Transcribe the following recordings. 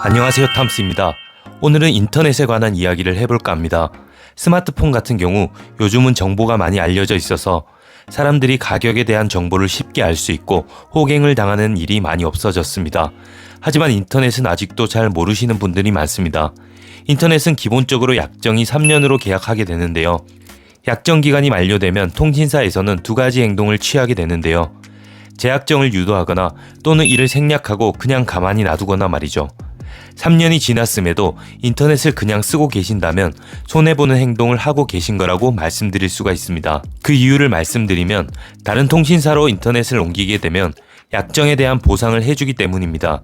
안녕하세요, 탐스입니다. 오늘은 인터넷에 관한 이야기를 해볼까 합니다. 스마트폰 같은 경우 요즘은 정보가 많이 알려져 있어서 사람들이 가격에 대한 정보를 쉽게 알 수 있고 호갱을 당하는 일이 많이 없어졌습니다. 하지만 인터넷은 아직도 잘 모르시는 분들이 많습니다. 인터넷은 기본적으로 약정이 3년으로 계약하게 되는데요. 약정 기간이 만료되면 통신사에서는 두 가지 행동을 취하게 되는데요. 재약정을 유도하거나 또는 이를 생략하고 그냥 가만히 놔두거나 말이죠. 3년이 지났음에도 인터넷을 그냥 쓰고 계신다면 손해보는 행동을 하고 계신 거라고 말씀드릴 수가 있습니다. 그 이유를 말씀드리면 다른 통신사로 인터넷을 옮기게 되면 약정에 대한 보상을 해주기 때문입니다.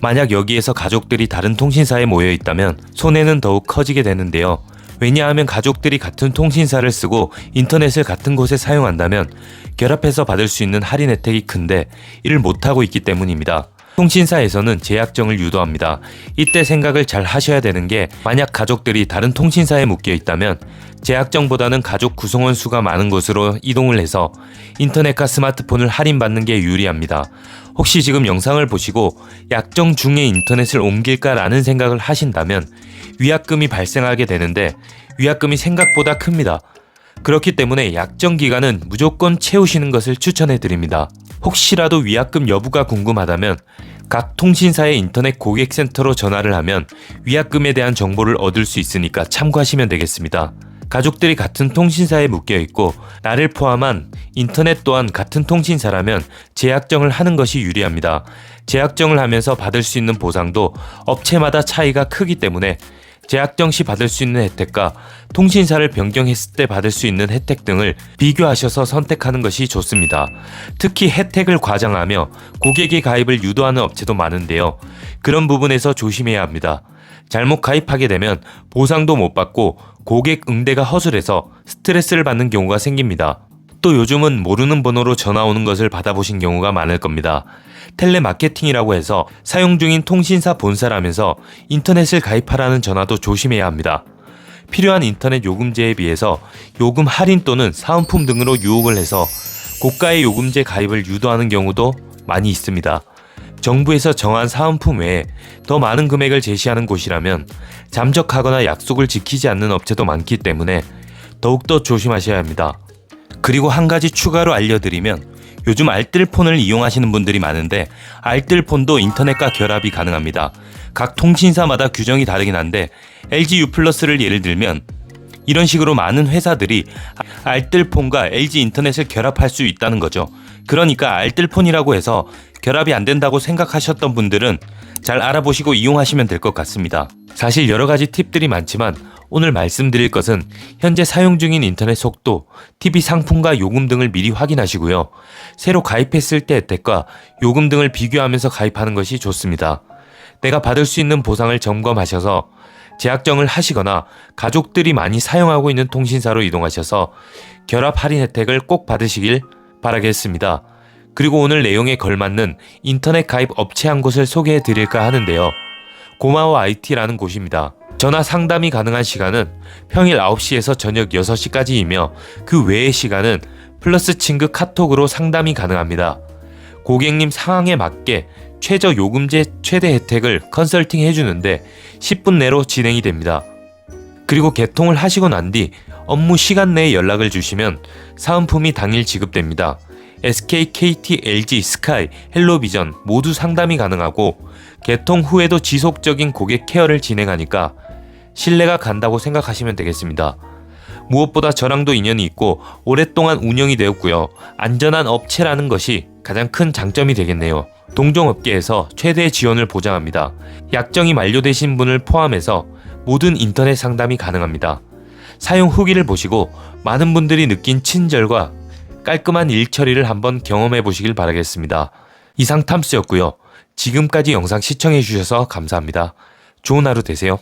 만약 여기에서 가족들이 다른 통신사에 모여 있다면 손해는 더욱 커지게 되는데요. 왜냐하면 가족들이 같은 통신사를 쓰고 인터넷을 같은 곳에 사용한다면 결합해서 받을 수 있는 할인 혜택이 큰데 이를 못하고 있기 때문입니다. 통신사에서는 재약정을 유도합니다. 이때 생각을 잘 하셔야 되는 게 만약 가족들이 다른 통신사에 묶여 있다면 재약정보다는 가족 구성원 수가 많은 곳으로 이동을 해서 인터넷과 스마트폰을 할인받는 게 유리합니다. 혹시 지금 영상을 보시고 약정 중에 인터넷을 옮길까라는 생각을 하신다면 위약금이 발생하게 되는데 위약금이 생각보다 큽니다. 그렇기 때문에 약정 기간은 무조건 채우시는 것을 추천해 드립니다. 혹시라도 위약금 여부가 궁금하다면 각 통신사의 인터넷 고객센터로 전화를 하면 위약금에 대한 정보를 얻을 수 있으니까 참고하시면 되겠습니다. 가족들이 같은 통신사에 묶여 있고 나를 포함한 인터넷 또한 같은 통신사라면 재약정을 하는 것이 유리합니다. 재약정을 하면서 받을 수 있는 보상도 업체마다 차이가 크기 때문에 재약정 시 받을 수 있는 혜택과 통신사를 변경했을 때 받을 수 있는 혜택 등을 비교하셔서 선택하는 것이 좋습니다. 특히 혜택을 과장하며 고객의 가입을 유도하는 업체도 많은데요. 그런 부분에서 조심해야 합니다. 잘못 가입하게 되면 보상도 못 받고 고객 응대가 허술해서 스트레스를 받는 경우가 생깁니다. 또 요즘은 모르는 번호로 전화 오는 것을 받아보신 경우가 많을 겁니다. 텔레마케팅이라고 해서 사용 중인 통신사 본사라면서 인터넷을 가입하라는 전화도 조심해야 합니다. 필요한 인터넷 요금제에 비해서 요금 할인 또는 사은품 등으로 유혹을 해서 고가의 요금제 가입을 유도하는 경우도 많이 있습니다. 정부에서 정한 사은품 외에 더 많은 금액을 제시하는 곳이라면 잠적하거나 약속을 지키지 않는 업체도 많기 때문에 더욱더 조심하셔야 합니다. 그리고 한 가지 추가로 알려드리면 요즘 알뜰폰을 이용하시는 분들이 많은데 알뜰폰도 인터넷과 결합이 가능합니다. 각 통신사마다 규정이 다르긴 한데 LG U+를 예를 들면 이런 식으로 많은 회사들이 알뜰폰과 LG 인터넷을 결합할 수 있다는 거죠. 그러니까 알뜰폰이라고 해서 결합이 안 된다고 생각하셨던 분들은 잘 알아보시고 이용하시면 될 것 같습니다. 사실 여러 가지 팁들이 많지만 오늘 말씀드릴 것은 현재 사용 중인 인터넷 속도, TV 상품과 요금 등을 미리 확인하시고요. 새로 가입했을 때 혜택과 요금 등을 비교하면서 가입하는 것이 좋습니다. 내가 받을 수 있는 보상을 점검하셔서 재약정을 하시거나 가족들이 많이 사용하고 있는 통신사로 이동하셔서 결합 할인 혜택을 꼭 받으시길 바라겠습니다. 그리고 오늘 내용에 걸맞는 인터넷 가입 업체 한 곳을 소개해 드릴까 하는데요. 고마워 IT라는 곳입니다. 전화 상담이 가능한 시간은 평일 9시에서 저녁 6시까지이며 그 외의 시간은 플러스 친구 카톡으로 상담이 가능합니다. 고객님 상황에 맞게 최저 요금제 최대 혜택을 컨설팅 해주는데 10분 내로 진행이 됩니다. 그리고 개통을 하시고 난 뒤 업무 시간 내에 연락을 주시면 사은품이 당일 지급됩니다. SK, KT, LG, 스카이, 헬로비전 모두 상담이 가능하고 개통 후에도 지속적인 고객 케어를 진행하니까 신뢰가 간다고 생각하시면 되겠습니다. 무엇보다 저랑도 인연이 있고 오랫동안 운영이 되었고요. 안전한 업체라는 것이 가장 큰 장점이 되겠네요. 동종업계에서 최대의 지원을 보장합니다. 약정이 만료되신 분을 포함해서 모든 인터넷 상담이 가능합니다. 사용 후기를 보시고 많은 분들이 느낀 친절과 깔끔한 일 처리를 한번 경험해 보시길 바라겠습니다. 이상 탐스였고요. 지금까지 영상 시청해 주셔서 감사합니다. 좋은 하루 되세요.